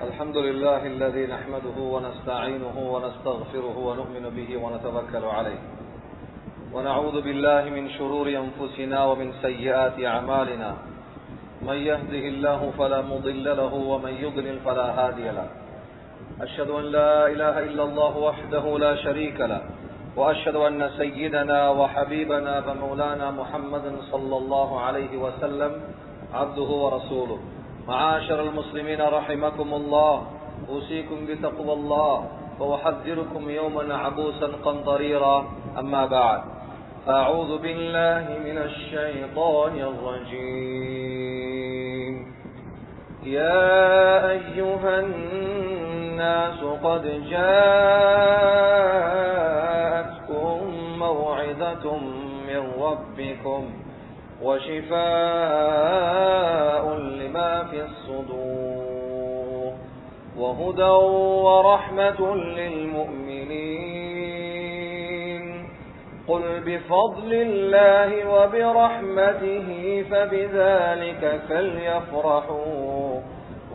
الحمد لله الذي نحمده ونستعينه ونستغفره ونؤمن به ونتوكل عليه ونعوذ بالله من شرور أنفسنا ومن سيئات أعمالنا من يهده الله فلا مضل له ومن يضلل فلا هادي له أشهد أن لا إله إلا الله وحده لا شريك له وأشهد أن سيدنا وحبيبنا ومولانا محمد صلى الله عليه وسلم عبده ورسوله. معاشر المسلمين رحمكم الله، أوصيكم بتقوى الله وأحذركم يوما عبوسا قمطريرا. أما بعد، أعوذ بالله من الشيطان الرجيم. يا أيها الناس قد جاءتكم موعظة من ربكم وشفاء لما في الصدور وهدى ورحمة للمؤمنين. قل بفضل الله وبرحمته فبذلك فليفرحوا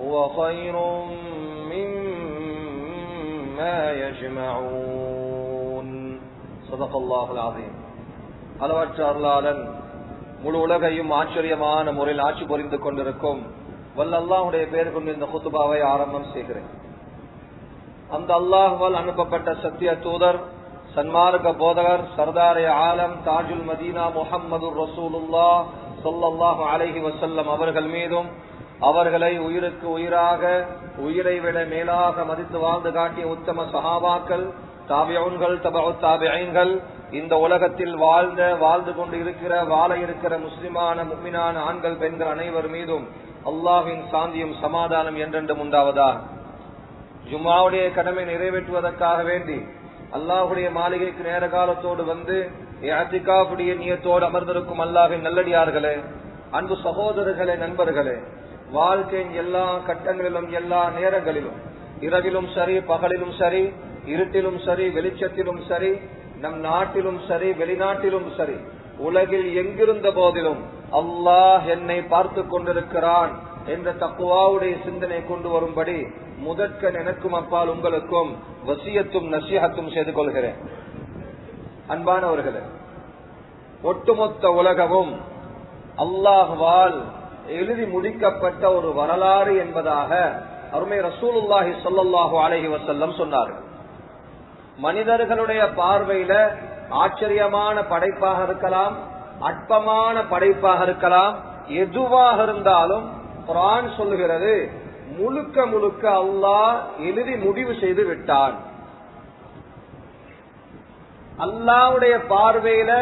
هو خير مما يجمعون. صدق الله العظيم. அளவற்ற அருளாளன் முழு உலகையும் ஆச்சரியமான முறையில் ஆட்சி புரிந்து கொண்டிருக்கும் வல்ல அல்லாஹ்வுடைய பெயர் கொண்டு இந்த குத்துபாவை ஆரம்பம் செய்கிறேன். அந்த அல்லாஹ்வால் அனுப்பப்பட்ட சத்திய தூதர், சன்மார்க்க போதகர், சர்தாரே ஆலம், தாஜுல் மதீனா முஹம்மது ரசூலுல்லாஹ் ஸல்லல்லாஹு அலைஹி வஸல்லம் அவர்கள் மீதும், அவர்களை உயிருக்கு உயிராக, உயிரை விட மேலாக மதித்து வாழ்ந்து காட்டிய உத்தம சஹாபாக்கள், தாபிஊன்கள், தபஉ தாபிஈன்கள், இந்த உலகத்தில் வாழ்ந்து கொண்டு இருக்கிற, வாழ இருக்கிற முஸ்லிமான முஃமினான ஆண்கள் பெண்கள் அனைவர் மீதும் அல்லாஹ்வின் சாந்தியும் சமாதானம் என்றென்றும் உண்டாவதாக. ஜும்ஆவுடைய கடமை நிறைவேற்றுவதற்காக வேண்டி அல்லாஹ்வுடைய மாளிகைக்கு நேர காலத்தோடு வந்து இஅ்திகாஃபுடைய நியத்தோடு அமர்ந்திருக்கும் அல்லாஹ்வின் நல்லடியார்களே, அன்பு சகோதரர்களே, நண்பர்களே, வாழ்க்கையின் எல்லா கட்டங்களிலும் எல்லா நேரங்களிலும், இரவிலும் சரி, பகலிலும் சரி, இருட்டிலும் சரி, வெளிச்சத்திலும் சரி, நம் நாட்டிலும் சரி, வெளிநாட்டிலும் சரி, உலகில் எங்கிருந்த போதிலும் அல்லாஹ் என்னை பார்த்து கொண்டிருக்கிறான் என்ற தக்வாவுடைய சிந்தனை கொண்டு வரும்படி முதற்கண் எனக்கும் அப்பால் உங்களுக்கும் வசியத்தும் நசீஹத்தும் செய்து கொள்கிறேன். அன்பானவர்களே, ஒட்டுமொத்த உலகமும் அல்லாஹ்வால் எழுதி முடிக்கப்பட்ட ஒரு வரலாறு என்பதாக அருமை ரசூலுல்லாஹி ஸல்லல்லாஹு அலைஹி வஸல்லம் சொன்னார்கள். மனிதர்களுடைய பார்வையில ஆச்சரியமான படைப்பாக இருக்கலாம், அற்பமான படைப்பாக இருக்கலாம், எதுவாக இருந்தாலும் குர்ஆன் சொல்லுகிறது முழுக்க முழுக்க அல்லாஹ் எழுதி முடிவு செய்து விட்டான். அல்லாஹ்வுடைய பார்வையில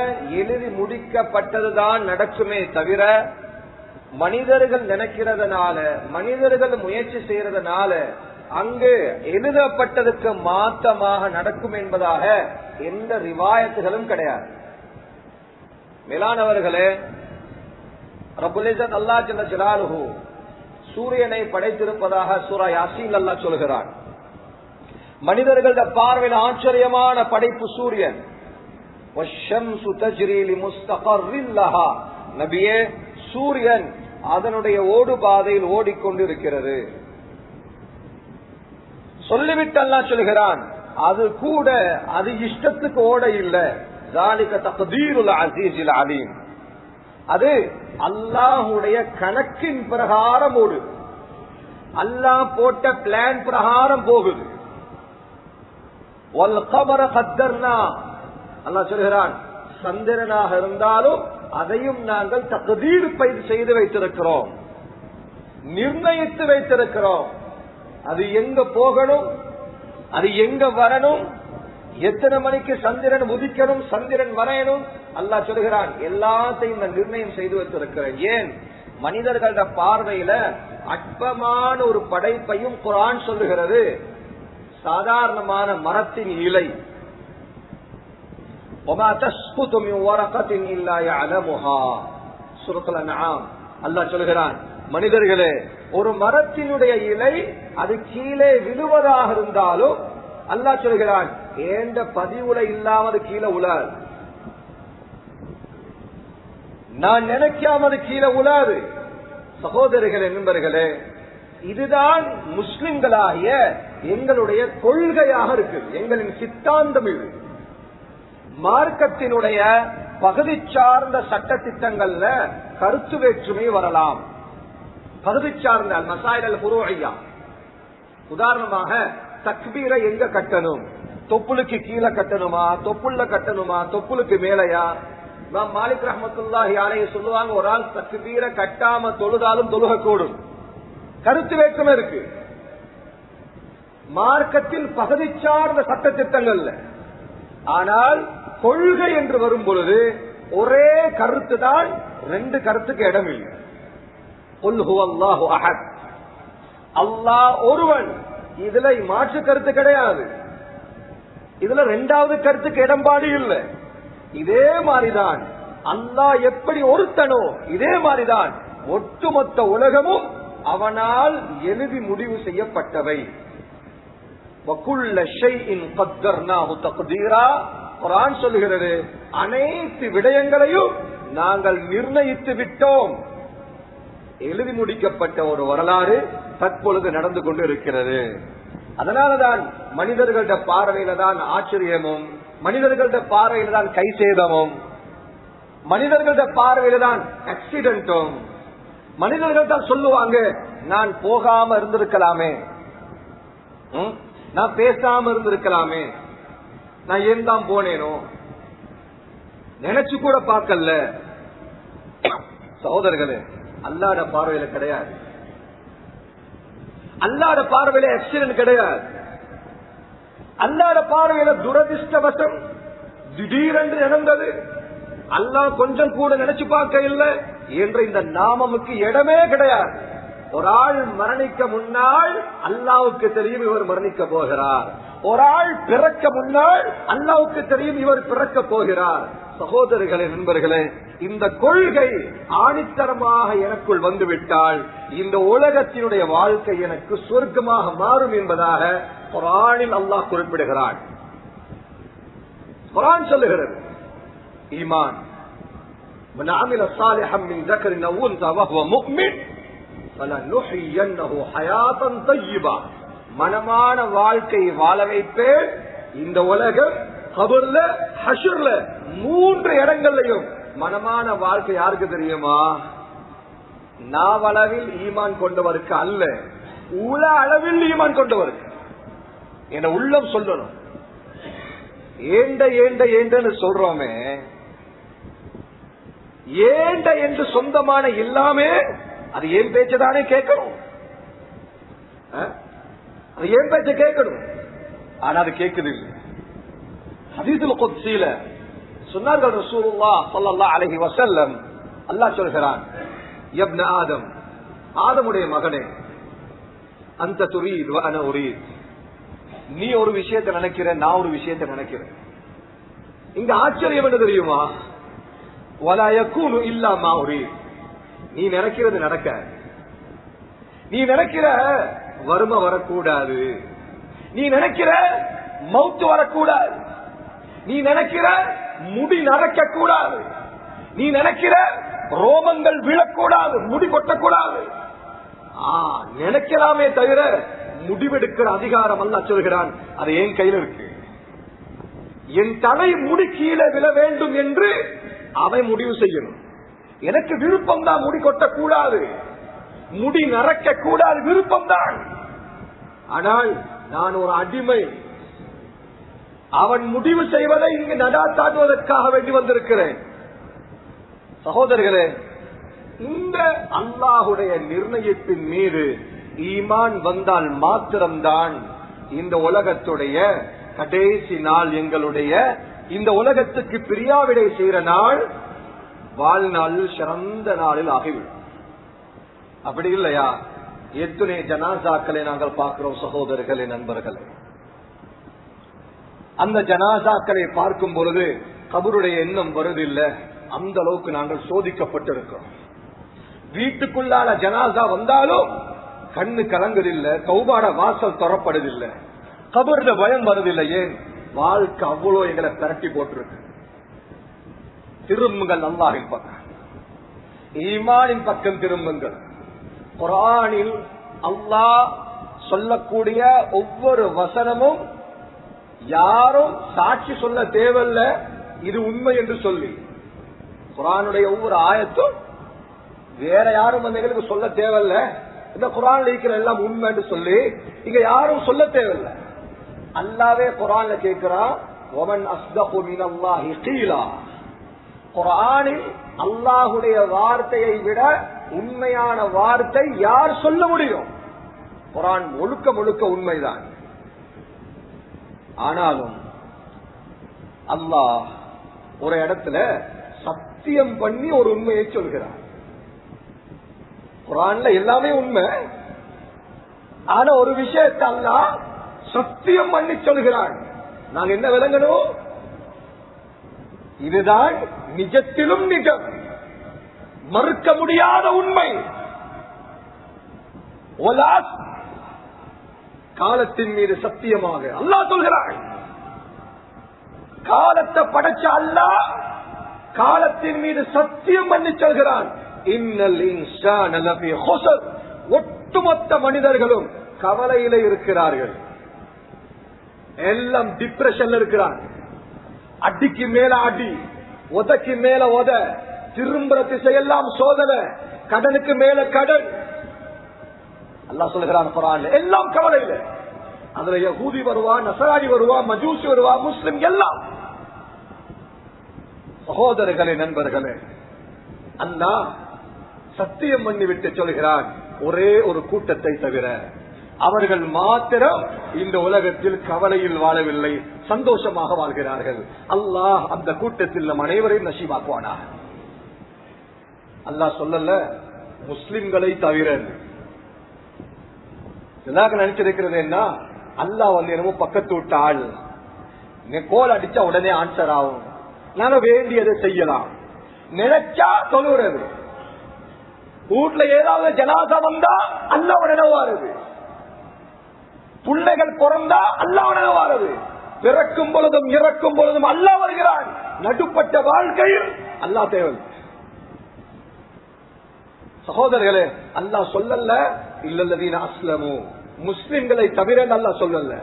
எழுதி முடிக்கப்பட்டதுதான் நடக்குமே தவிர மனிதர்கள் நினைக்கிறதுனால, மனிதர்கள் முயற்சி செய்யறதுனால அங்கு எழுதப்பட்டதுக்கு மாற்றமாக நடக்கும் என்பதாக எந்த ரிவாயத்துகளும் கிடையாது. மேலானவர்களே, ரப்புல் இஸ்ஸத் அல்லாஹ் ஜல்ல ஜலாலுஹு சூரியனை படைத்திருப்பதாக சூரா யாசீன் அல்லாஹ் சொல்கிறான். மனிதர்களுடைய பார்வையில் ஆச்சரியமான படைப்பு சூரியன். வஷ்ஷம்சு தஜ்ரி லிமுஸ்தகர்ரின் லஹா. நபியே, சூரியன் அதனுடைய ஓடு பாதையில் ஓடிக்கொண்டிருக்கிறது. சொல்லிவிட்டு அல்லாஹ் சொல்கிறான், அது கூட அது இஷ்டத்துக்கு ஓட இல்லை. ذَلِكَ تَقْدِيرُ الْعَزِيزِ الْعَلِيمِ. அது அல்லாஹ்வுடைய கணக்கின் பிரகாரம் ஓடு, அல்லாஹ் போட்ட பிளான் பிரகாரம் போகுது. وَالْقَمَرَ قَدَّرْنَا. அல்லாஹ் சொல்கிறான், சந்திரனாக இருந்தாலும் அதையும் நாங்கள் தக்தீர் செய்து வைத்திருக்கிறோம், நிர்ணயித்து வைத்திருக்கிறோம். அது எங்க போகணும், அது எங்க வரணும், எத்தனை மணிக்கு சந்திரன் உதிக்கணும், சந்திரன் வரையணும், அல்லாஹ் சொல்கிறான், எல்லாத்தையும் நான் நிர்ணயம் செய்து வைத்திருக்கிறேன். ஏன்? மனிதர்கள பார்வையில அற்பமான ஒரு படைப்பையும் குர்ஆன் சொல்லுகிறது. சாதாரணமான மரத்தின் இலை, وَمَا تَسْقُطُ مِنْ وَرَقَةٍ إِلَّا يَعْلَمُهَا. சூரத்துல் அன்ஆம் அல்லாஹ் சொல்கிறான், மனிதர்களே, ஒரு மரத்தினுடைய இலை அது கீழே விழுவதாக இருந்தாலும் அல்லாஹ் சொல்கிறான், ஏண்ட பதிவுல இல்லாமல் கீழே உலாது, நான் நினைக்காமல் கீழே உலாது. சகோதரிகளே, நண்பர்களே, இதுதான் முஸ்லிம்களாகிய எங்களுடைய கொள்கையாக இருக்கு. எங்களின் சித்தாந்தம் இது. மார்க்கத்தினுடைய பகுதி சார்ந்த சட்ட திட்டங்கள்ல கருத்து வேற்றுமை வரலாம். பகுதி சார்ந்த மசாயில் ஃபுரூஇய்யா, உதாரணமாக தக்பீரை எங்க கட்டணும், தொப்புளுக்கு கீழே கட்டணுமா, தொப்புள்ள கட்டணுமா, தொப்புளுக்கு மேலையா? இமாம் மாலிக் ரஹ்மத்துல்லாஹி அலைஹி சொல்லுவாங்க, ஒரு ஆள் தக்பீரை கட்டாம தொழுதாலும் தொழுக கூடும். கருத்து வேற்றுமை இருக்கு மார்க்கத்தில் பகுதி சார்ந்த சட்ட திட்டங்கள்ல. ஆனால் கொள்கை என்று வரும் பொழுது ஒரே கருத்து தான், ரெண்டு கருத்துக்கு இடம் இல்லை. குல் ஹுவல்லாஹு அஹத், அல்லாஹ் ஒருவன், இதுல மாற்று கருத்து கிடையாது. இதுல ரெண்டாவது கருத்துக்கு இடம்பாடு இல்லை. இதே மாதிரிதான் அல்லாஹ் எப்படி ஒருத்தனோ இதே மாதிரிதான் ஒட்டுமொத்த உலகமும் அவனால் எழுதி முடிவு செய்யப்பட்டவை. வகுல்ல ஷைஇன் கத்தர்னாஹு தக்தீரா, குர்ஆன் சொல்கிறது, அனைத்து விடயங்களையும் நாங்கள் நிர்ணயித்து விட்டோம். எழுதி முடிக்கப்பட்ட ஒரு வரலாறு தற்பொழுது நடந்து கொண்டு இருக்கிறது. அதனாலதான் மனிதர்கள பார்வையில தான் ஆச்சரியமும், மனிதர்கள பார்வையில தான் கை சேதமும், மனிதர்கள பார்வையில தான் ஆக்சிடென்டும். மனிதர்கள் தான் சொல்லுவாங்க, நான் போகாம இருந்திருக்கலாமே, நான் பேசாம இருந்திருக்கலாமே, நான் ஏன் தான் போனேனோ, நினைச்சு கூட பார்க்கல. சகோதரர்களே, அல்லாஹ்வுடைய பார்வையில கிடையாது. அல்லாஹ்வுடைய பார்வையில ஆக்சிடென்ட் கிடையாது. அல்லாஹ்வுடைய பார்வையில துரதிர்ஷ்டவசம் திடீரென்று நடந்தது, அல்லாஹ் கொஞ்சம் கூட நினைச்சு பார்க்க இல்லை என்ற இந்த நாமமுக்கு இடமே கிடையாது. ஒரு ஆள் மரணிக்க முன்னால் அல்லாஹ்வுக்கு தெரியும் இவர் மரணிக்க போகிறார். ஒரு ஆள் பிறக்க முன்னால் அல்லாஹ்வுக்கு தெரியும் இவர் பிறக்க போகிறார். சகோதரர்களே, நண்பர்களே, இந்த கொள்கை ஆணித்தரமாக எனக்குள் வந்துவிட்டால் இந்த உலகத்தினுடைய வாழ்க்கை எனக்கு சொர்க்கமாக மாறும் என்பதாக குர்ஆனில் அல்லாஹ் குறிப்பிடுகிறான். குர்ஆன் சொல்லுகிறது, ஈமான் من عمل صالحا من ذكر أو أنثى وهو مؤمن فلنحيينه حياة طيبة. மனமான வாழ்க்கை வாழ வைப்பேன். இந்த உலகம் கபர்ல ஹஷர்ல 3 இடங்கள்லயும் மனமான வாழ்க்கை யாருக்கு தெரியுமா? நாவளவில் ஈமான் கொண்டவருக்கு அல்ல, உல அளவில் ஈமான் கொண்டவருக்கு. என உள்ளம் சொல்லணும். ஏண்ட ஏண்ட ஏண்டன்னு சொல்றோமே, ஏண்ட என்று சொந்தமான எல்லாமே அது ஏன் பேச்சதானே கேட்கணும், அது ஏன் பேச்ச கேட்கணும். ஆனா அது கேட்குது இல்லை. ஹதீஸுல் குத்ஸில சொன்னார்கள் ரசூலுல்லாஹ் ஸல்லல்லாஹு அலைஹி வஸல்லம், அல்லாஹ் சொல்கிறான், யப்ன ஆதம், ஆதமுடைய மகனே, அந்த துரீத் வ அன உரீத், நீ ஒரு விஷயத்தை நினைக்கிற, நான் ஒரு விஷயத்தை நினைக்கிறேன். இங்க ஆச்சரியம் என்ன தெரியுமா? வலா யகூனு இல்லா மா உரீத், நீ நினைக்கிறது நடக்க. நீ நினைக்கிற வறுமை வரக்கூடாது, நீ நினைக்கிற மௌத்து வரக்கூடாது, நீ நினைக்கிற முடி நரைக்க கூடாது, நீ நினைக்கிற ரோமங்கள் விழக்கூடாது, முடி கொட்டக்கூடாது. நினைக்கலாமே தவிர முடிவெடுக்கிற அதிகாரம் அல்லாஹ் சொல்கிறான், அது என் கையில் இருக்கு. என் தலை முடி கீழே விழ வேண்டும் என்று அவன் முடிவு செய்யணும். எனக்கு விருப்பம் தான் முடி கொட்டக்கூடாது, முடி நரைக்க கூடாது, விருப்பம் தான். ஆனால் நான் ஒரு அடிமை, அவன் முடிவு செய்வதை இங்கு நடாத்தாக்குவதற்காக வேண்டி வந்திருக்கிறேன். சகோதரர்களே, இந்த அல்லாஹுடைய நிர்ணயத்தின் மீது ஈமான் வந்தால் மாத்திரம்தான் இந்த உலகத்துடைய கடைசி நாள், எங்களுடைய இந்த உலகத்துக்கு பிரியாவிடை செய்கிற நாள் வாழ்நாளில் சிறந்த நாளில் ஆகிவிடும். அப்படி இல்லையா? எத்தனை ஜனாசாக்களை நாங்கள் பார்க்கிறோம் சகோதரர்களே, நண்பர்களே. அந்த ஜனாசாக்களை பார்க்கும் பொழுது கபருடைய எண்ணம் வருதில்லை. அந்த அளவுக்கு நாங்கள் சோதிக்கப்பட்டிருக்கிறோம். வீட்டுக்குள்ளால ஜனாசா வந்தாலும் கண்ணு கலங்குதில்லை, கௌபாட வாசல் தொடரப்படுதில்லை, கபருட பயம் வருதில்லை. ஏன்? வாழ்க்கை அவ்வளோ எங்களை திரட்டி போட்டிருக்கு. திரும்புங்கள் அல்லாஹ்வின் பக்கம், ஈமானின் பக்கம் திரும்புங்கள். குர்ஆனில் அல்லாஹ் சொல்லக்கூடிய ஒவ்வொரு வசனமும் யாரும் சாட்சி சொல்ல தேவையில்ல இது உண்மை என்று சொல்லி, குர்ஆனுடைய ஒவ்வொரு ஆயத்தும் வேற யாரும் அந்த எங்களுக்கு சொல்ல தேவையில்ல, இந்த குர்ஆன்ல இருக்கிற எல்லாம் உண்மை என்று சொல்லி இங்க யாரும் சொல்ல தேவையில்லை. அல்லாவே குர்ஆன்ல கேட்கிறான், வமன் அஸ்தகு மினல்லாஹி கீலா. குர்ஆனில் அல்லாஹுடைய வார்த்தையை விட உண்மையான வார்த்தை யார் சொல்ல முடியும்? குர்ஆன் முழுக்க முழுக்க உண்மைதான். ஆனாலும் அல்லாஹ் ஒரு இடத்துல சத்தியம் பண்ணி ஒரு உண்மையை சொல்கிறார். குர்ஆன்ல எல்லாமே உண்மை, ஆனா ஒரு விஷயத்தை அல்லாஹ் சத்தியம் பண்ணி சொல்கிறான். நாங்க என்ன விளங்கணும்? இதுதான் நிஜத்திலும் நிஜம், மறுக்க முடியாத உண்மை. காலத்தின் மீது சத்தியமாக அல்லாஹ் சொல்கிறான். காலத்தை படைச்ச அல்லாஹ் காலத்தின் மீது சத்தியம் பண்ணி சொல்கிறான், இன்னல் இன்சான லஃபீ ஹுஸ்ர். ஒட்டுமொத்த மனிதர்களும் கவலையில இருக்கிறார்கள், எல்லாம் டிப்ரெஷன்ல இருக்கிறாங்க. அடிக்கு மேல அடி, உதக்கு மேல உத, திரும்புற திசையெல்லாம் சோதனை, கடனுக்கு மேல கடன். அல்லாஹ் சொல்லுகிறான் குர்ஆன்ல, எல்லாம் கவலையில. அதுல யஹூதி வருவா, நஸரானி வருவா, மஜூசி வருவா, முஸ்லிம் எல்லாம். சகோதரர்களே, நண்பர்களே, அல்லாஹ் சத்தியம் பண்ணிவிட்டு சொல்கிறான், ஒரே ஒரு கூட்டத்தை தவிர அவர்கள் மாத்திரம் இந்த உலகத்தில் கவலையில் வாழவில்லை, சந்தோஷமாக வாழ்கிறார்கள். அல்லாஹ் அந்த கூட்டத்தில் நம் அனைவரையும் நசீபாக்குவானா. அல்லாஹ் சொல்லல முஸ்லிம்களை தவிர. நினைச்சிருக்கிறது என்ன, அல்லாஹ் வந்து என்னமோ பக்கத்து விட்ட ஆள், கோல் அடிச்சா உடனே ஆன்சர் ஆகும், நாங்க வேண்டியதை செய்யலாம், நினைச்சா சொல்லுறது. வீட்டுல ஏதாவது ஜனாதா வந்தா அல்லாஹ் நினைவாருது, பிள்ளைகள் பிறந்தா அல்லாஹ் நினைவாருது, பிறக்கும் பொழுதும் இறக்கும் பொழுதும் அல்லாஹ் வருகிறான். நடுப்பட்ட வாழ்க்கையில் அல்லாஹ் தேவை. சகோதரர்களே, அல்லாஹ் சொல்லல இல்லல்லதீன அஸ்லமு, முஸ்லிம்களை தவிர அல்லாஹ் சொல்லல.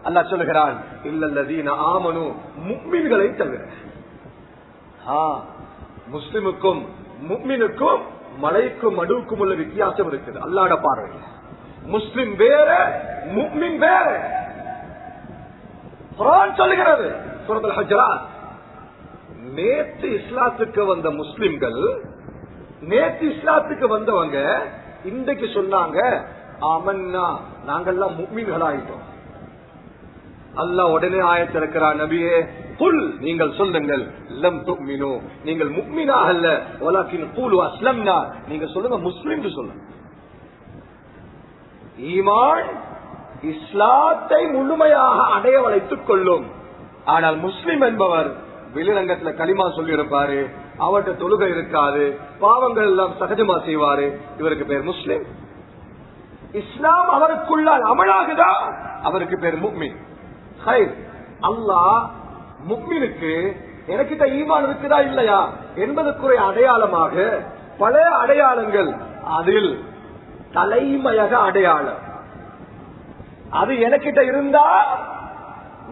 அல்லாஹ் சொல்லுகிறான் இல்லல்லதீன ஆமனு, முஃமின்களை தவிர. முஸ்லிமுக்கும் முஃமினுக்கும் மலைக்கும் மடுவுக்கும் உள்ள வித்தியாசம் இருக்குது அல்லாஹ்வுடைய பார்வையில். முஸ்லிம் வேற, முஃமின் வேற. குர்ஆன் சொல்லுகிறது சூரத்துல் ஹஜ்ராத், நேத்து இஸ்லாத்துக்கு வந்த முஸ்லிம்கள், நேத்து இஸ்லாத்துக்கு வந்தவங்க இன்றைக்கு சொன்னாங்க ஆமன்னா, நாங்கெல்லாம் முஃமின்களாயிட்டோம். அல்லாஹ் உடனே ஆயத்திருக்கிறார், நபியே குல், நீங்கள் சொல்லுங்கள், லம் துமினு, நீங்கள் முஃமினாக அல்ல, வலக்கின் கூலு அஸ்லம்னா, நீங்க சொல்லுங்க முஸ்லிம் சொல்லுங்க. ஈமான் இஸ்லாத்தை முழுமையாக அடைய வளைத்துக் கொள்ளும். ஆனால் முஸ்லிம் என்பவர் வெளிரங்கத்தில் களிமா சொல்லி இருப்பாரு, அவர்கிட்ட தொழுகை இருக்காது, பாவங்கள் எல்லாம் சகஜமா செய்வாரு, இவருக்கு பேர் முஸ்லிம். இஸ்லாம் அவருக்குள்ளால் அமலாகுதா, அவருக்கு பேர் முஃமின். அல்லாஹ் முஃமினுக்கு எனக்கிட்ட ஈமான் இருக்குதா இல்லையா என்பதற்குரிய அடையாளமாக பல அடையாளங்கள், அதில் தலைமையக அடையாளம், அது எனக்கிட்ட இருந்தா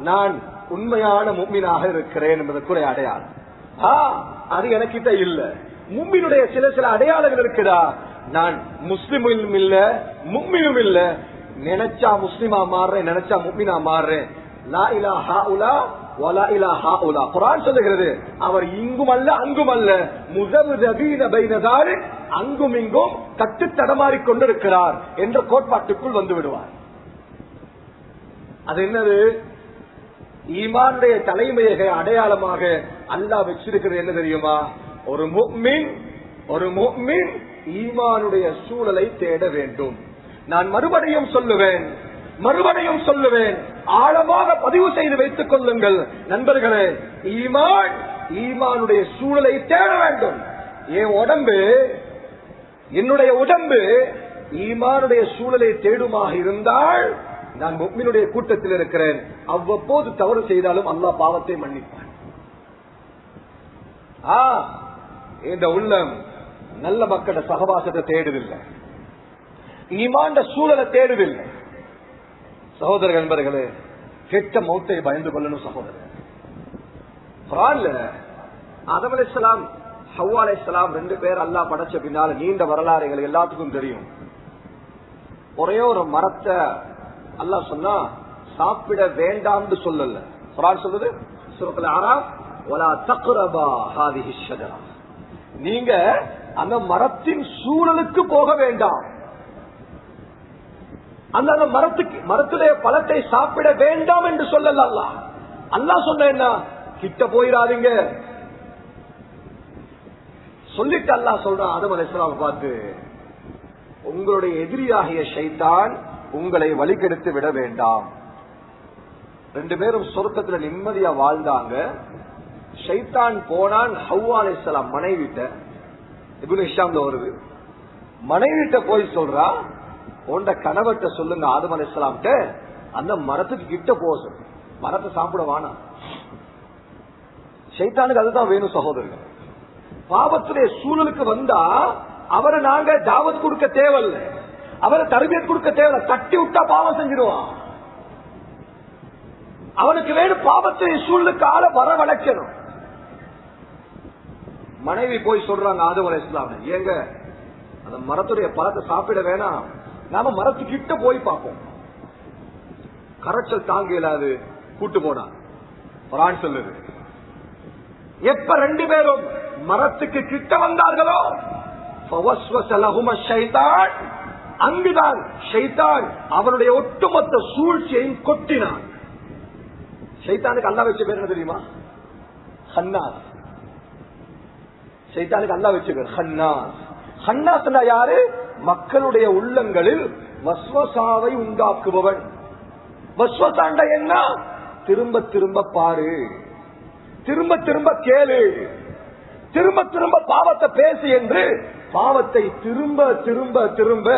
நான் உண்மையான முஃமினாக இருக்கிறேன் என்பதற்குரிய அடையாளம். அது எனக்கிட்ட இல்ல. முஃமினுடைய சில சில அடையாளங்கள் இருக்குதா, நான் முஸ்லிமும் இல்ல முஃமினும் இல்ல, நினைச்சா முஸ்லிமா மாறுறேன், நினைச்சா முஃமினா மாறுறேன். லா இலாஹா உலா வலா இலாஹா உலா. குர்ஆன் சொல்லுகிறது, அவர் இங்கும் அல்ல அங்கும் அல்ல, முஸவ்விதீன பைன தாலிக், அங்கும் இங்கும் தட்டு தடமாறி கொண்டிருக்கிறார் என்ற கோட்பாட்டுக்குள் வந்து விடுவார். அது என்னது? ஈமானுடைய தலைமையக அடையாளமாக அல்லாஹ் வச்சிருக்கிறது என்ன தெரியுமா? ஒரு முஃமின் ஈமானுடைய சூழலை தேட வேண்டும். நான் மறுபடியும் சொல்லுவேன், ஆழமாக பதிவு செய்து வைத்துக் கொள்ளுங்கள் நண்பர்களே, ஈமானுடைய சூழலை தேட வேண்டும். என்னுடைய உடம்பு ஈமானுடைய சூழலை தேடுமாக இருந்தால் நான் முஃமினுடைய கூட்டத்தில் இருக்கிறேன். அவ்வப்போது தவறு செய்தாலும் அல்லாஹ் பாவத்தை மன்னிப்பான். இந்த உள்ளம் நல்ல மக்கள சகவாசத்தை தேடுதில்லை, ஈமான் சூழலை தேடுதில்லை. சகோதரர்கள் நண்பர்களே, கெட்ட மௌத்தை பயந்து கொள்ளணும். சகோதரர், குர்ஆன்ல ஆதம் அலைஹிஸ்ஸலாம் ஹவ்வா அலைஹிஸ்ஸலாம் 2 பேர் அல்லாஹ் படைச்ச பின்னால நீண்ட வரலாறு எங்களுக்கு எல்லாத்துக்கும் தெரியும். ஒரே ஒரு மரத்தை அல்லாஹ் சொன்னா சாப்பிட வேண்டாம்னு சொல்லல. குர்ஆன் சொல்லுது சூரத்துல் அராஃப், வலா தக்ரபா ஹாதிஹி ஷஜரா, நீங்க அந்த மரத்தின் சூழலுக்கு போக வேண்டாம். அந்த மரத்துடைய பழத்தை சாப்பிட வேண்டாம் என்று சொல்லல அல்லாஹ். அல்லாஹ் சொன்ன என்ன, கிட்ட போயிடாதீங்க சொல்லிட்டு அல்லாஹ் சொல்றான் ஆதம் அலைஹிஸ்ஸலாம் பார்த்து, உங்களுடைய எதிரியாகிய ஷைத்தான் உங்களை வழிகெடுத்து விட வேண்டாம். 2 பேரும் சொர்க்கத்துல நிம்மதியா வாழ்ந்தாங்க. ஷைத்தான் போனான் ஹவ்வா அலைஹிஸ்ஸலாம் மனைவிட்ட. இப்னு ஹிஷாம்ல வருது, மனைவிட்ட போய் சொல்றா, உண்ட கணவர்கிட்ட சொல்லுங்க ஆதம் அலைஹிஸ்ஸலாம்ட்ட அந்த மரத்துக்கு கிட்ட போக சொல்லு, மரத்தை சாப்பிட வானா. ஷைத்தானுக்கு அதுதான் வேணும். சகோதரர்கள், பாவத்துடைய சூழலுக்கு வந்தா அவரை நாங்க தாவத் கொடுக்க தேவையில்லை, அவரை தர்பியத் கொடுக்க தேவையில்லை. தட்டி விட்டா பாவம் செஞ்சிருவான். அவனுக்கு வேணும் பாவத்துடைய சூழலுக்கு ஆள வரவழைக்கணும். மனைவி போய் சொல்றாங்க ஆதம் அலைஹிஸ்ஸலாம், ஏங்க அந்த மரத்துடைய பழத்தை சாப்பிட வேணாம், நாம மரத்துக்கிட்ட போய் பார்ப்போம். கரைச்சல் தாங்க இயலாது, கூட்டு போனா. குர்ஆன் சொல்லுது, எப்ப 2 பேரும் மரத்துக்கு கிட்ட வந்தார்களோ அங்குதான் ஷைத்தான் அவனுடைய ஒட்டுமொத்த சூழ்ச்சியையும் கொட்டினான். ஷைத்தானுக்கு அல்லாஹ் வச்ச பேர் என்ன தெரியுமா? ஹன்னாஸ். ஷைத்தானுக்கு அல்லாஹ் வச்ச பேர் ஹன்னாஸ். ஹன்னாஸ் யாரு? மக்களுடைய உள்ளங்களில் வஸ்வசாவை உண்டாக்குபவன். வஸ்வசாண்ட என்ன? திரும்ப திரும்ப பாரு, திரும்ப திரும்ப கேளு, திரும்ப திரும்ப பாவத்தை பேசு என்று பாவத்தை திரும்ப திரும்ப திரும்ப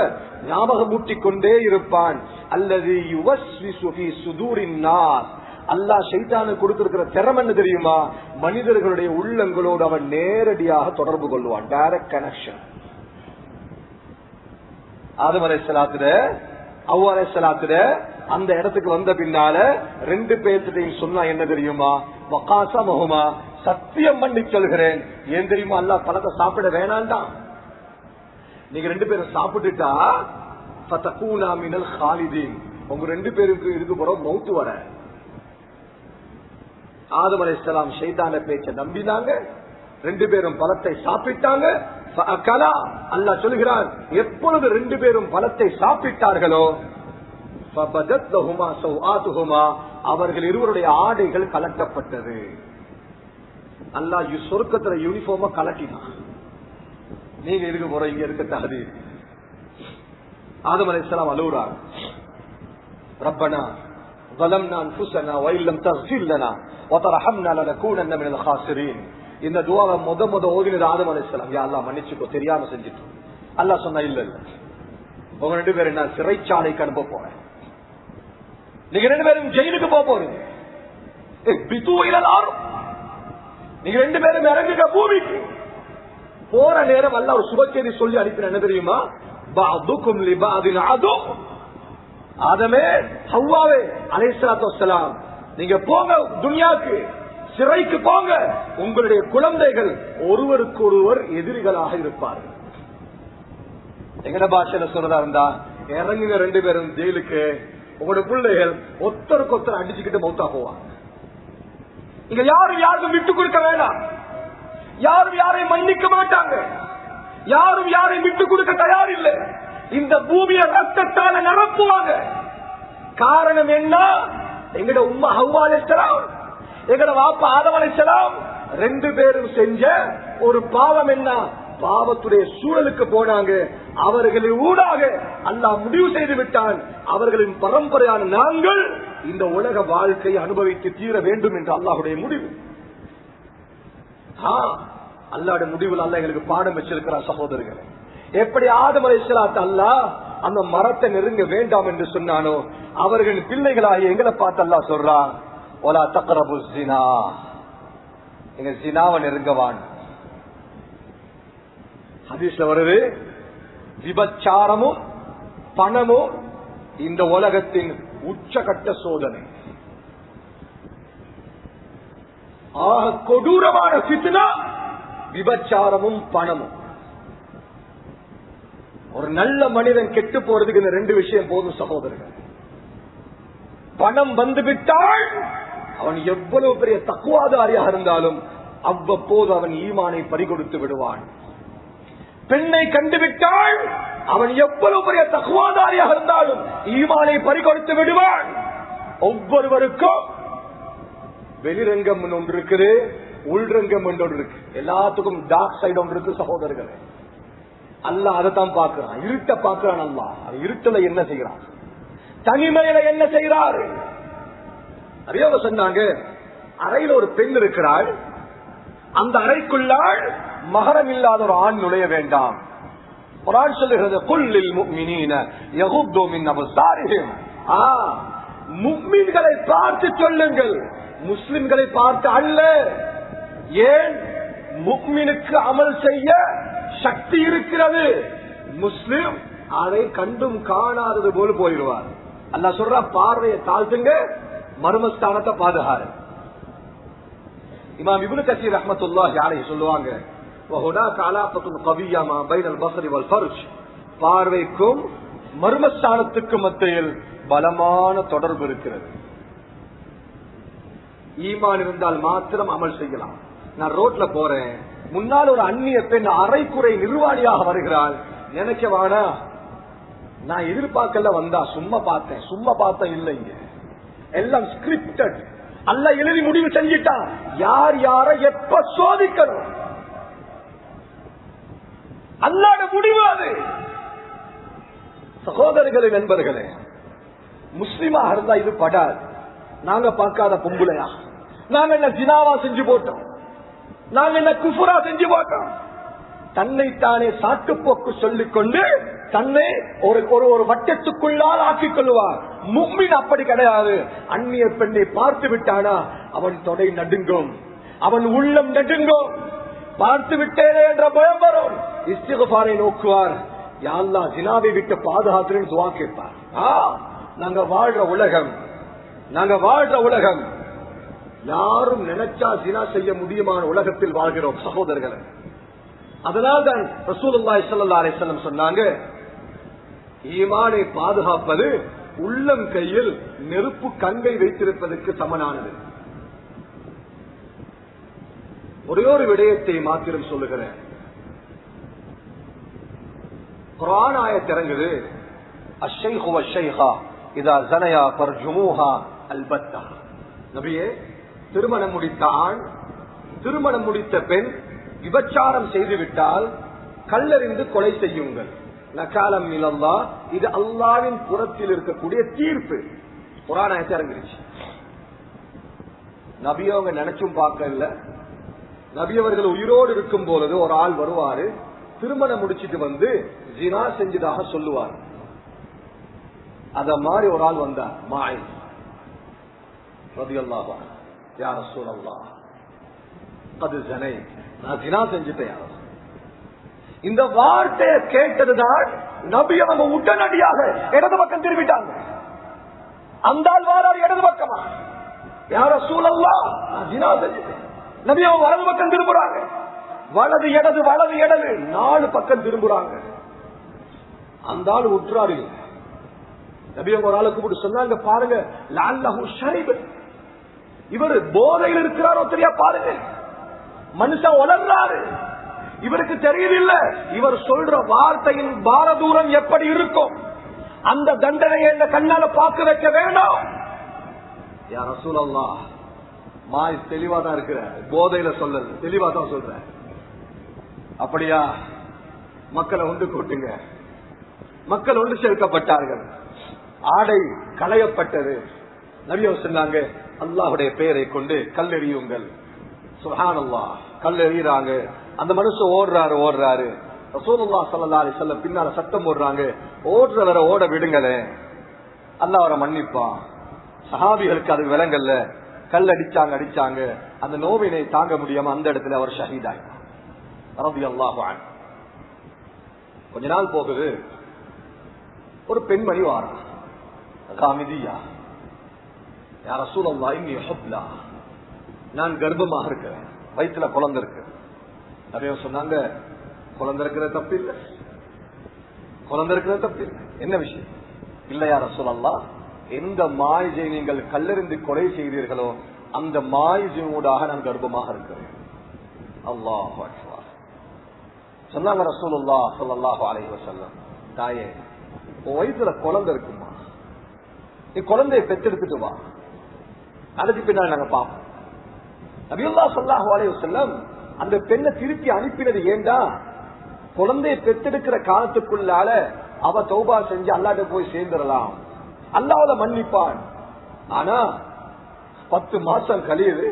ஞாபகம் ஊட்டிக்கொண்டே இருப்பான். அல்லது யுவஸ்விசு ஃபீ சுதூரின் நாஸ், அல்லாஹ் ஷைத்தானுக்கு கொடுத்திருக்கிற திறமை என்ன தெரியுமா? மனிதர்களுடைய உள்ளங்களோடு அவன் நேரடியாக தொடர்பு கொள்வான். Direct connection. ஆதம் அலைஹிஸ்ஸலாத்துல ஹவ்வா அலைஹிஸ்ஸலாத்துல அந்த இடத்துக்கு வந்த பின்னால 2 பேர்கிட்டையும் சொன்னா என்ன தெரியுமா? வகாஸமஹுமா, சத்தியம் பண்ணி சொல்கிறேன். ஏன் தெரியுமா? அல்லாஹ் பழத்தை சாப்பிட வேணாம்தான். நீங்க 2 பேரும் சாப்பிட்டுட்டா ஃபதகூனா மினல் ஹாலிதீன், உங்க 2 பேருக்கு இதுக்கு போறோம் மௌத்து வர. ஆதம் அலைஹிஸ்ஸலாம் ஷைத்தான பேச்ச நம்பினாங்க, 2 பேரும் பழத்தை சாப்பிட்டாங்க. அல்லாஹ் சொல்கிறான், எப்பொழுது 2 பேரும் பழத்தை சாப்பிட்டார்களோ அவர்கள் இருவருடைய ஆடைகள் கலட்டப்பட்டது. அல்லாஹ் சொர்க்கத்துல யூனிஃபார்மா கலட்டினான். நீங்க இருக்க போற இங்க இருக்க தகுதி. ஆதம் அலைஹிஸ்ஸலாம் அழுகுறார், ரப்பனா ظلمنا انفسنا وان لم تغفر لنا وترحمنا لنكونن من الخاسرين. இந்த துஆவை முத ஓதினது ஆதம் அலைஹிஸ்ஸலாம். யா அல்லாஹ் மன்னிச்சுக்கோ, தெரியாம செஞ்சிட்டோம். அல்லாஹ் சொன்னா, இல்ல இல்ல, உங்க 2 பேரும் நான் சிறைச்சாலைக்கு அனுப்ப போறேன், நீங்க 2 பேரும் ஜெயிலுக்கு போக போறீங்க. நீங்க 2 பேரும் இறங்குங்க பூமிக்கு. போற நேரம் அல்லாஹ் ஒரு சுபச்செய்தி சொல்லி அனுப்பின என்ன தெரியுமா? பஅதுக்கும் லிபஅதின் அது. ஆதமே ஹவ்வாவே அலைஹிஸ்ஸலாத்து வஸ்ஸலாம், நீங்க போங்க துன்யாக்கு, சிறைக்கு போங்க. உங்களுடைய குழந்தைகள் ஒருவருக்கு ஒருவர் எதிரிகளாக இருப்பார்கள். எங்கட பாஷையில சொல்றதா இருந்தா, இறங்குங்க 2 பேரும் ஜெயிலுக்கு, உங்களோட பிள்ளைகள் ஒருத்தருக்கு ஒருத்தர் அடிச்சுக்கிட்டு மௌத்தா போவாங்க. இங்க யாரும் யாருக்கும் விட்டு கொடுக்க வேண்டாம், யாரும் யாரையும் மன்னிக்க மாட்டாங்க, யாரும் யாரையும் விட்டு கொடுக்க தயார் இல்லை. இந்த பூமியை ரத்தத்தால நிரப்புவாங்க. காரணம் என்ன? எங்கட உம்மா ஹவ்வா அலைஹிஸ்ஸலாம், எங்கட வாப்பா ஆதம் அலைஹிஸ்ஸலாம் 2 பேரும் செஞ்ச ஒரு பாவம் என்ன? பாவத்துடைய சூழலுக்கு போனாங்க. அவர்களின் ஊடாக அல்லாஹ் முடிவு செய்து விட்டான், அவர்களின் பரம்பரையான நாங்கள் இந்த உலக வாழ்க்கையை அனுபவித்து தீர வேண்டும் என்று அல்லாஹுடைய முடிவு. அல்லாஹ்வுடைய முடிவில் அல்லாஹ் எங்களுக்கு பாடம் வச்சிருக்கிறார். சகோதரர்களே, எப்படி ஆதம் அலைஹிஸ்ஸலாத்து அல்லாஹ் அந்த மரத்தை நெருங்க வேண்டாம் என்று சொன்னானோ, அவர்களின் பிள்ளைகளாகிய எங்களை பார்த்து அல்லாஹ் சொல்றான், வலா தக்ரபு ஸினா, எங்க ஸினாவை நெருங்கவான். ஹதீஸ்ல வருது, விபச்சாரமும் பணமோ இந்த உலகத்தின் உச்சகட்ட சோதனை. ஆக கொடூரமான ஃபித்னா விபச்சாரமும் பணமும். ஒரு நல்ல மனிதன் கெட்டு போறதுக்கு இந்த ரெண்டு விஷயம் போதும் சகோதரர்கள். பணம் வந்துவிட்டால் அவன் எவ்வளவு பெரிய தக்குவாதாரியாக இருந்தாலும் அவ்வப்போது அவன் ஈமானை பறிகொடுத்து விடுவான். பெண்ணை கண்டுவிட்டால் அவன் எவ்வளவு பெரிய தக்குவாதாரியாக இருந்தாலும் ஈமானை பறிகொடுத்து விடுவான். ஒவ்வொருவருக்கும் வெளிரங்கம் ஒன்று இருக்குது, உள்ரங்கம் ஒன்று இருக்கு. எல்லாத்துக்கும் டார்க் சைடு ஒன்று இருக்கு சகோதரர்களே. அல்லாஹ் அதைத்தான் பார்க்கிறான், இருட்ட பார்க்கிறான். அல்லாஹ் அது இருட்டுல என்ன செய்யறான், தனிமையில என்ன செய்யறாரு. நிறைய சொன்னாங்க, அறையில ஒரு பெண் இருக்கிறாள், அந்த அறைக்குள்ளால் மகரம் இல்லாத ஒரு ஆண் நுழைய வேண்டாம். குர்ஆன் சொல்லுகிறது, குல்லில் முஃமினீன யகுது மின் அப்சாரிஹிம். முஃமின்களை பார்த்து சொல்லுங்கள், முஸ்லிம்களை பார்த்து அல்ல. ஏன்? முஃமினுக்கு அமல் செய்ய சக்தி இருக்கிறது, முஸ்லிம் அதை கண்டும் காணாதது போல போயிடுவார். அல்லாஹ் சொல்ற, பார்வையை தாழ்த்துங்க, மர்மஸ்தானத்தை பாதுகாரு. இமாம் இப்னு கஸீர் ரஹ்மத்துல்லாஹி அலைஹி சொல்லுவாங்க, வஹுனாக அலாகத்துன் கவிய்யா மா பைனல் பஸ்ரி வல் ஃபர்ஜ். பார்வைக்கும் மர்மஸ்தானத்துக்கும் மத்தியில் பலமான தொடர்பு இருக்கிறது. ஈமான் இருந்தால் மாத்திரம் அமல் செய்யலாம். நான் ரோட்ல போறேன், முன்னால் ஒரு அந்நிய பெண் அரைக்குறை நிர்வாணியாக வருகிறாள். நினைக்கவானா, நான் எதிர்பார்க்கல வந்தா, சும்மா பார்த்தேன் இல்லைங்க, எல்லாம் ஸ்கிரிப்டட். அல்லாஹ் எழுதி முடிவு செஞ்சிட்டான், யார் யாரை எப்ப சோதிக்கணும். அல்லாஹ்வுடைய முடிவு அது. சகோதரர்களே, நண்பர்களே, முஸ்லிமாக இருந்தா இது படாது. நாங்க பார்க்காத பொம்புலையா, நாங்க என்ன ஜினாவா செஞ்சு போட்டோம், நாங்க என்ன குஃபுரா செஞ்சு போட்டோம். தன்னைத்தானே சாட்டுப்போக்கு சொல்லிக் கொண்டு தன்னை ஒரு வட்டத்துக்குள்ளால் ஆக்கிக் கொள்வார். முஃமின் அப்படி கிடையாது. அந்நிய பெண்ணை பார்த்து விட்டானா அவன் தொடை நடுங்கும், அவன் உள்ளம் நடுங்கும். பார்த்து விட்டேனே என்ற பயம் வரும். இஸ்திக்ஃபாரை நோக்குவார், யா அல்லாஹ் ஜினாவை விட்டு பாதுகாத்துன்னு துஆ கேட்பார். நாங்க வாழ்ற உலகம் யாரும் நினைச்சா ஜினா செய்ய முடியுமான உலகத்தில் வாழ்கிறோம் சகோதரர்களே. அதனால்தான் ரசூலுல்லாஹி ஸல்லல்லாஹு அலைஹி வஸல்லம் சொன்னாங்க, ஈமானை பாதுகாப்பது உள்ளம் கையில் நெருப்பு கங்கை வைத்திருப்பதற்கு சமனானது. ஒரே ஒரு விடயத்தை மாத்திரம் சொல்லுகிறேன். குர்ஆன் ஆயத் இறங்குது, அஷ்ஷைஹு வஷ்ஷைஹா இதா ஸனயா ஃபர்ஜுமுஹா அல்பத்தா. நபியே, திருமணம் முடித்த ஆண், திருமணம் முடித்த பெண் விபச்சாரம் செய்துவிட்டால் கல்லறிந்து கொலை செய்யுங்கள். நகாலம் மினல்லாஹ், இது அல்லாஹ்வின் புறத்தில் இருக்கக்கூடிய தீர்ப்பு. குர்ஆன் ஆயத் இறங்கிருச்சு. நபி அவங்க நினைச்சும் பார்க்கல. நபி அவர்கள் உயிரோடு இருக்கும் பொழுது ஒரு ஆள் வருவாரு, திருமணம் முடிச்சிட்டு வந்து ஜினா செஞ்சதாக சொல்லுவார். அத மாதிரி ஒரு ஆள் வந்தார், மாயிஸ் ரலியல்லாஹு அன்ஹு. யா ரசூலல்லாஹ், கது ஜனை, நான் ஜினா செஞ்சுட்டேன். இந்த வார்த்தையை கேட்டதுதான் நபி அவங்க உடனடியாக இடது பக்கம் திரும்பிட்டாங்க. அந்த ஆள் வாராரு இடது பக்கமா, யா ரசூலல்லாஹ், நான் ஜினா செஞ்சுட்டேன். நபி அவங்க வலது பக்கம் திரும்புறாங்க, வலது இடது 4 பக்கம் திரும்புறாங்க. அந்த ஆள் உற்றாரு. நபி அவங்க ஒரு ஆளை கூப்பிட்டு சொன்னாங்க, பாருங்க, லஅல்லஹு ஷரிப, இவர் போதையில் இருக்கிறாரோ தெரியா பாருங்க, மனுஷன் உணர்றாரு, இவருக்கு தெரியல இவர் சொல்ற வார்த்தையின் பாரதூரம் எப்படி இருக்கும். அந்த தண்டனையை இந்த கண்ணால பார்க்க வைக்க வேண்டாம். யா ரசூலல்லாஹ், மாய் தெளிவா தான் இருக்கிற, போதையில சொல்லல, தெளிவா தான் சொல்ற. அப்படியா, மக்களை ஒன்று கூட்டுங்க. மக்கள் ஒன்று சேர்க்கப்பட்டார்கள், ஆடை களையப்பட்டது. நபி சொன்னாங்க, அல்லாஹ்வுடைய பெயரை கொண்டு கல்லெறியுங்கள். சுப்ஹானல்லாஹ், கல்லெறியறாங்க. அந்த மனுஷன் ஓடுறாரு. ரசூலுல்லாஹ் ஸல்லல்லாஹு அலைஹி வஸல்லம் பின்னால சத்தம் போடுறாங்க, ஓடுறவரை ஓட விடுங்களே, அல்லாஹ் அவரை மன்னிப்பான். சஹாபிகளுக்கு அது விளங்கல்ல, கல் அடிச்சாங்க. அந்த நோவினை தாங்க முடியாம அந்த இடத்துல அவர் ஷஹீதாயிட்டார் ரலியல்லாஹு அன்ஹு. கொஞ்ச நாள் போகுது, ஒரு பெண்மணி வாரா, காமிதியா, யா ரசூலல்லாஹ் இன்னி ஹுப்லா, நான் கர்ப்பமாக இருக்கிறேன், வயிற்றுல குழந்தை இருக்கு. நிறைய சொன்னாங்க, குழந்தை இருக்கிற தப்பு இல்லை, குழந்தை இருக்கிற தப்பு இல்லை. என்ன விஷயம்? இல்லையா ரசூலல்லாஹ், எந்த மாயிஜை நீங்கள் கல்லெறிந்து கொலை செய்தீர்களோ அந்த மாயிஜூடாக நான் கர்ப்பமாக இருக்கிறேன். அல்லாஹு அக்பர். சொன்னாங்க ரசூலுல்லாஹ் ஸல்லல்லாஹு அலைஹி வஸல்லம், தாயே உன் வயிற்றுல குழந்தை இருக்குமா, நீ குழந்தையை பெற்றெடுத்துட்டு வா, அதுக்கு பின்னாடி நாங்க பார்ப்போம். நபியுல்லாஹ் ஸல்லல்லாஹு அலைஹி வஸல்லம் அந்த பெண்ணை திருப்பி அனுப்பினது ஏண்டா, குழந்தையை பெற்றெடுக்கிற காலத்துக்குள்ளால அவ தௌபா செஞ்சு அல்லாஹ்ட்ட போய் சேர்ந்துடலாம், அல்லாஹ்வுல மன்னிப்பான். ஆனா 10 மாசம் கழியுது,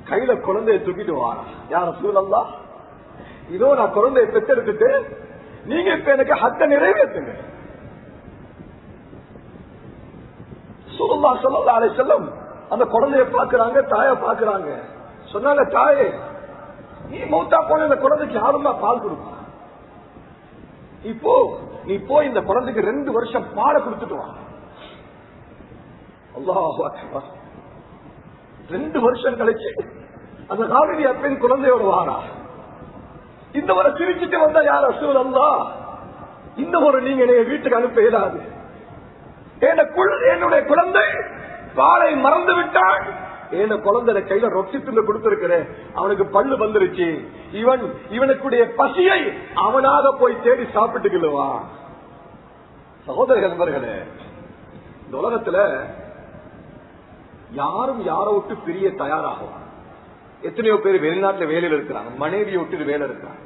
கையில குழந்தையை தூக்கிட்டு வாரா, யா ரசூலல்லாஹ் இதோ நான் குழந்தையை பெற்றெடுத்துட்டு நீங்க இப்ப எனக்கு ஹத்த நிறைவேற்றுங்க. ரசூலுல்லாஹ் ஸல்லல்லாஹு அலைஹி வஸல்லம் அந்த குழந்தைய பாக்குறாங்க, தாய பாக்குறாங்க. சொன்னாங்க, தாயே நீ மௌத்தா போன இந்த குழந்தைக்கு யாருமா பால் கொடுப்பா, இப்போ நீ போய் இந்த குழந்தைக்கு 2 வருஷம் பாட கொடுத்துட்டு வா. அல்லாஹு அக்பர். 2 வருஷம் கழிச்சு அந்த காவிரியா பெண் குழந்தையோட வாரா. இந்த முறை சிரிச்சுட்டு வந்தா, யார் ரசூலல்லாஹ் இந்த முறை நீங்க என்னைய வீட்டுக்கு அனுப்ப இயலாது, என்னுடைய குழந்தை பாலை மறந்து விட்டான், என் குழந்தை கையில ரொட்டி துண்டு கொடுத்திருக்கிறேன், அவனுக்கு பல்லு வந்துருச்சு, இவனுக்குடைய பசியை அவனாக போய் தேடி சாப்பிட்டுக்குவா. சகோதரர்கள் நண்பர்களே, இந்த உலகத்துல யாரும் யாரை விட்டு பிரிய தயாராகும். எத்தனையோ பேர் வெளிநாட்டுல வேலையில் இருக்கிறாங்க, மனைவியை விட்டு வேலை இருக்கிறாங்க,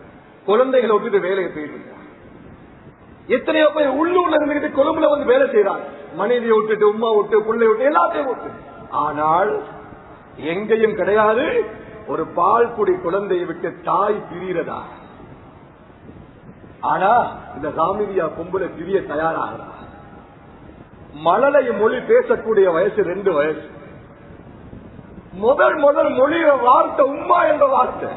குழந்தைகளை விட்டு வேலையை போயிருக்காங்க. எத்தனையோ பேர் உள்ளூர்ல இருந்துகிட்டு கொழும்புல வந்து வேலை செய்யறாங்க, மனைவியை விட்டுட்டு, உமா விட்டு, பிள்ளை விட்டு, எல்லாத்தையும் விட்டு. ஆனால் எங்கேயும் கிடையாது ஒரு பால் குடி குழந்தையை விட்டு தாய் பிரியறதா. ஆனா இந்த காமிரியா பொம்பளை பிரிய தயாராகிறா. மழலை மொழி பேசக்கூடிய வயசு 2 வயசு. முதல் மொழிய வார்த்தை உம்மா என்ற வார்த்தை.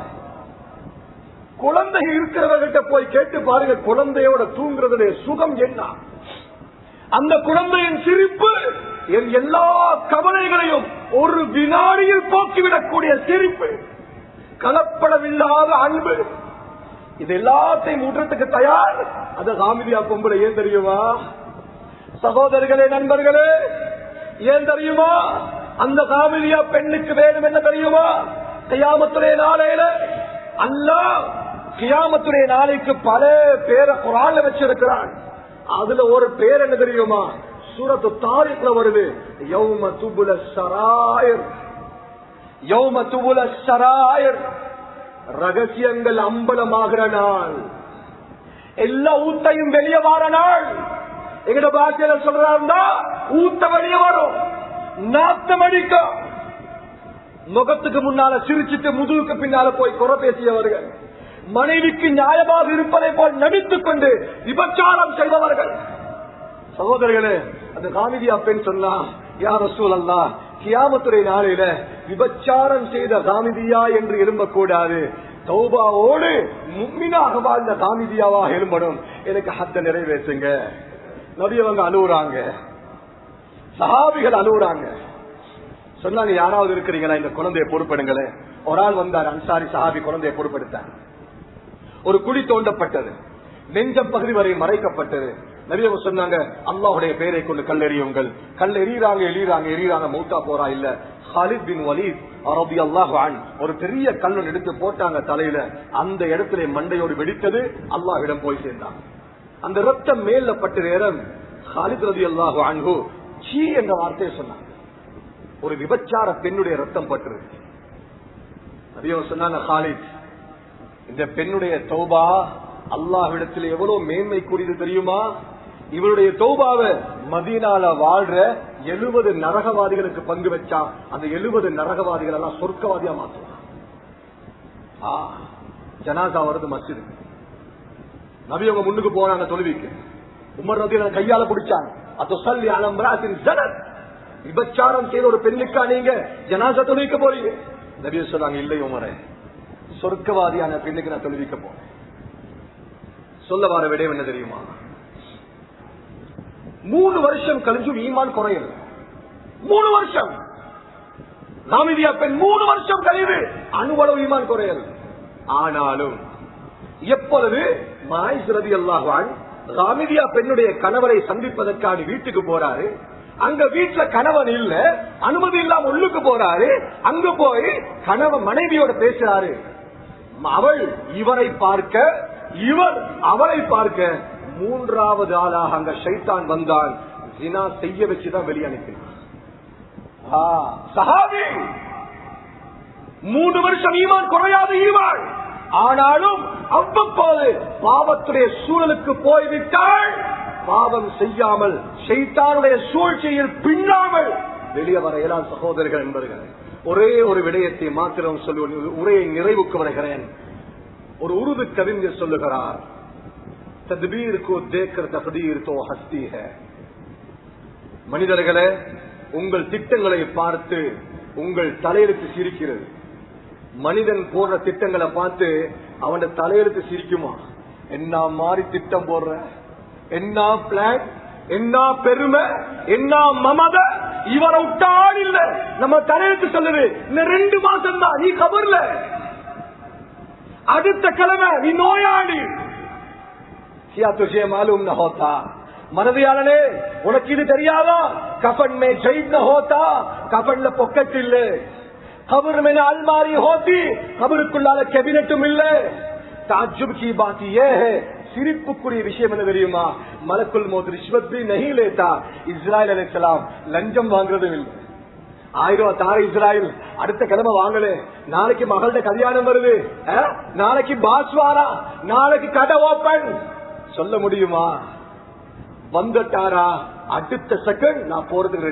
குழந்தை இருக்கிறவர்கிட்ட போய் கேட்டு பாருங்க, குழந்தையோட தூங்குறதுடைய சுகம் என்ன. அந்த குழந்தையின் சிரிப்பு என் எல்லா கவலைகளையும் ஒரு வினாடியில் போக்கிவிடக்கூடிய சிரிப்பு, கலப்படமில்லாத அன்பு, இது எல்லாத்தையும் ஊற்றத்துக்கு தயார். அது காமிரியா பொம்பளை. ஏன் தெரியுமா சகோதரர்களே, நண்பர்களே, ஏன் தெரியுமா? அந்த காமிரியா பெண்ணுக்கு வேணும் என்ன தெரியுமா? கியாமத்துடைய நாளையில அல்லாஹ் கியாமத்துடைய நாளைக்கு பல பேரை குர்ஆன்ல வச்சிருக்கிறான். அதுல ஒரு பேர் என்ன தெரியுமா? சூரத்து தாரிக்ல வருது, யௌம துபுல ஸராயிர். யௌம துபுல ஸராயிர், ரகசியங்கள் அம்பலமாகிற நாள், எல்லா ஊத்தையும் வெளியே வார நாள். எங்கட பாஷையில சொல்றாருந்தா ஊத்த வெளியே வரும், நாத்தம் அடிக்கும். முகத்துக்கு முன்னால சிரிச்சுட்டு முதுகுக்கு பின்னால போய் குறை பேசியவர்கள், மனைவிக்கு நியாயமாக இருப்பதை போல் நடித்துக் கொண்டு விபச்சாரம் செய்பவர்கள். சகோதரர்களே, அந்த காமிரியா பெண் சொன்னா, யா ரசூலல்லாஹ், கியாமத்துடைய நாளையில விபச்சாரம் செய்த காமிரியா என்று எழும்பக்கூடாது, தௌபாவோடு முஃமினாக வாழ்ந்த காமிரியாவாக எழும்பணும், எனக்கு ஹத்த நிறைவேற்றுங்க. நபி அவங்க அழுவுறாங்க, சஹாபிகள் அழுவுறாங்க. சொன்னாங்க, யாராவது இருக்கிறீங்களா, இந்த குழந்தையை பொறுப்பெடுங்களே. ஒரு ஆள் வந்தார், அன்சாரி சஹாபி குழந்தையை பொறுப்பெடுத்தார். ஒரு குழி தோண்டப்பட்டது, நெஞ்சம் பகுதி வரை மறைக்கப்பட்டது. நபி அவங்க சொன்னாங்க, அல்லாஹ்வுடைய பெயரை கொண்டு கல்லெறியுங்கள். கல் எறியறாங்க, மௌத்தா போறா இல்ல. ஹாலித் பின் வலீத் ரலியல்லாஹு அன்ஹு ஒரு பெரிய கல்லை எடுத்து போட்டாங்க தலையில, அந்த இடத்துல மண்டையோடு வெடித்தது, அல்லாஹ்விடம் போய் சேர்ந்தாங்க. அந்த ரத்தம் மேல பட்ட நேரம் ஹாலித் ரலியல்லாஹு அன்ஹு சீ என்ற வார்த்தையை சொன்னாங்க. ஒரு விபச்சார பெண்ணுடைய ரத்தம் பற்று. நபி அவங்க சொன்னாங்க, ஹாலித், இந்த பெண்ணுடைய தௌபா அல்லாஹ்விடத்தில் எவ்வளவு மேன்மை கூறியது தெரியுமா? இவருடைய தௌபாவை மதீனால வாழ்ற 70 நரகவாதிகளுக்கு பங்கு வச்சா அந்த 70 நரகவாதிகள் எல்லாம் சொர்க்கவாதியா மாற்றுவாங்க. ஜனாசா வருது மஸ்ஜிது, நபி அவங்க முன்னுக்கு போனாங்க தொழுவிக்கு. உமர் ரலியல்லாஹு கையால பிடிச்சாங்க. அத்தஸல்லி அலா இம்ராத்தின் ஸனத், விபச்சாரம் செய்த ஒரு பெண்ணுக்கா நீங்க ஜனாசா தொழுவிக்க போறீங்க? நபி சொன்னாங்க, இல்லை உமரே, சொர்க்கவாதியான பெண்ணுக்கு நான் தொழுவிக்க போறேன். சொல்ல வர விடயம் என்ன தெரியுமா? 3 வருஷம் கழிஞ்சும் ஈமான் குறையல. 3 வருஷம் காமிதியா பெண் 3 வருஷம் கழிவு அணுவளவு ஈமான் குறையல. ஆனாலும் எப்பொழுது மாயிஸ் ரலியல்லாஹு அன்ஹு காமிதியா பெண்ணுடைய கணவரை சந்திப்பதற்காக வீட்டுக்கு போறாரு, அங்க வீட்டுல கணவன் இல்ல, அனுமதி இல்லாம உள்ளுக்கு போறாரு. அங்க போய் கணவன் மனைவியோட பேசுறாரு. அவள் இவரை பார்க்க, இவர் அவரை பார்க்க, 3வது ஆளாக அங்க ஷைத்தான் வந்தான். ஜினா செய்ய வச்சுதான் வெளியே அனுப்பினான். சஹாபி 3 வருஷம் ஈமான் குறையாத ஈமான். ஆனாலும் அவ்வப்போது பாவத்துடைய சூழலுக்கு போய்விட்டால் பாவம் செய்யாமல் ஷைத்தானுடைய சூழ்ச்சியில் பின்னாமல் வெளியே வர இயலாத சகோதரர்கள் என்பவர்கள். ஒரே ஒரு விடயத்தை மாத்திரம் சொல்லுவேன், உரையை நிறைவுக்கு வருகிறேன். ஒரு உருது கவிஞர் சொல்லுகிறார், தத்பீர் கோ தேக்கர் தக்தீர் தோ ஹஸ்தி ஹை. மனிதர்களே, உங்கள் திட்டங்களை பார்த்து உங்கள் தலையெழுத்து சிரிக்கிறது. மனிதன் போடுற திட்டங்களை பார்த்து அவன் தலையெழுத்து சிரிக்குமா? என்ன மாறி திட்டம் போடுற, என்ன பிளான், என்ன பெருமை, என்ன மமத, இவரை விட்டால் இல்ல நம்ம தலையெழுத்து சொல்லுது. இன்னும் 2 மாசம் தான் நீ கபர்ல, அடுத்த கிழமை நீ நோயாளி. மாலூம் ந ஹோத்தா, மனதியாளனே உனக்கு இது தெரியாதா? கஃபன் மே ஜைத் ந ஹோத்தா, கஃபன்ல பொக்கெட் இல்ல. கபர் மேல அல்மாரி ஹோத்தி, கபருக்குள்ளால கேபினட்டும் இல்ல. ताज्जुब की बात यह है, சிரிப்புக்குரிய விஷயம் என்ன தெரியுமா? மலக்குல் மௌத் ரிஷ்வத் பி नहीं लेता. இஸ்ராயில் அலைஹிஸ்ஸலாம் லஞ்சம் வாங்குறதும் இல்லை. 1000 ரூபாய் தார இஸ்ராயில், அடுத்த கிழமை வாங்கல. நாளைக்கு மகளோட கல்யாணம் வருது, நாளைக்கு பாஸ் வாரா, நாளைக்கு கடை ஓபன் சொல்ல முடியுமா? வந்துட்டாரா அடுத்த செகண்ட் நான் போறதுக்கு